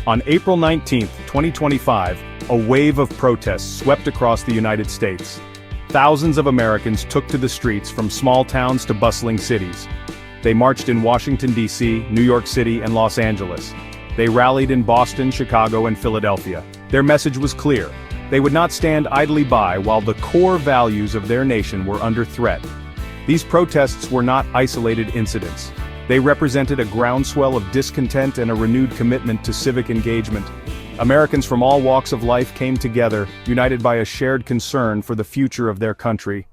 On April 19, 2025, a wave of protests swept across the United States. Thousands of Americans took to the streets from small towns to bustling cities. They marched in Washington, D.C., New York City, and Los Angeles. They rallied in Boston, Chicago, and Philadelphia. Their message was clear. They would not stand idly by while the core values of their nation were under threat. These protests were not isolated incidents. They represented a groundswell of discontent and a renewed commitment to civic engagement. Americans from all walks of life came together, united by a shared concern for the future of their country.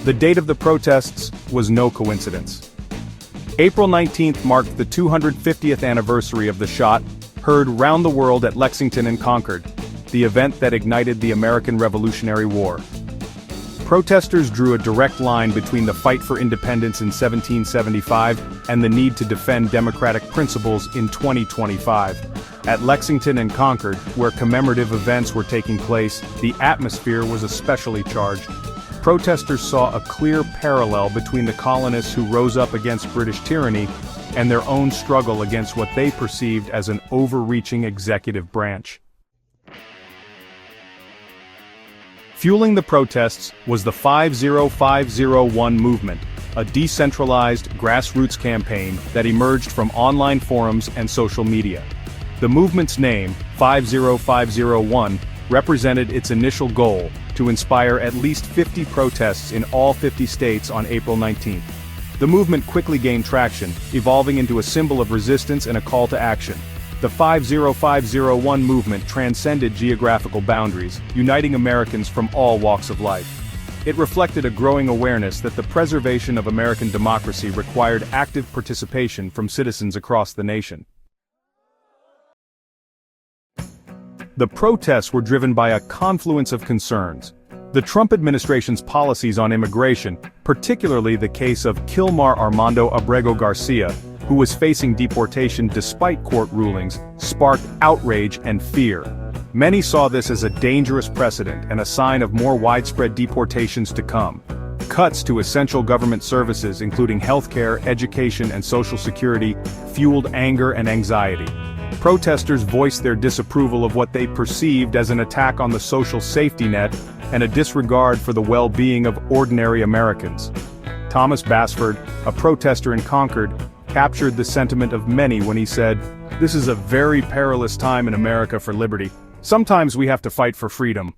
The date of the protests was no coincidence. April 19th marked the 250th anniversary of the shot, heard round the world at Lexington and Concord, the event that ignited the American Revolutionary War. Protesters drew a direct line between the fight for independence in 1775 and the need to defend democratic principles in 2025. At Lexington and Concord, where commemorative events were taking place, the atmosphere was especially charged. Protesters saw a clear parallel between the colonists who rose up against British tyranny and their own struggle against what they perceived as an overreaching executive branch. Fueling the protests was the 50501 movement, a decentralized, grassroots campaign that emerged from online forums and social media. The movement's name, 50501, represented its initial goal, to inspire at least 50 protests in all 50 states on April 19. The movement quickly gained traction, evolving into a symbol of resistance and a call to action. The 50501 movement transcended geographical boundaries, uniting Americans from all walks of life. It reflected a growing awareness that the preservation of American democracy required active participation from citizens across the nation. The protests were driven by a confluence of concerns. The Trump administration's policies on immigration, particularly the case of Kilmar Armando Abrego Garcia, who was facing deportation despite court rulings, sparked outrage and fear. Many saw this as a dangerous precedent and a sign of more widespread deportations to come. Cuts to essential government services including healthcare, education, and social security fueled anger and anxiety. Protesters voiced their disapproval of what they perceived as an attack on the social safety net and a disregard for the well-being of ordinary Americans. Thomas Basford, a protester in Concord, captured the sentiment of many when he said, "This is a very perilous time in America for liberty. Sometimes we have to fight for freedom,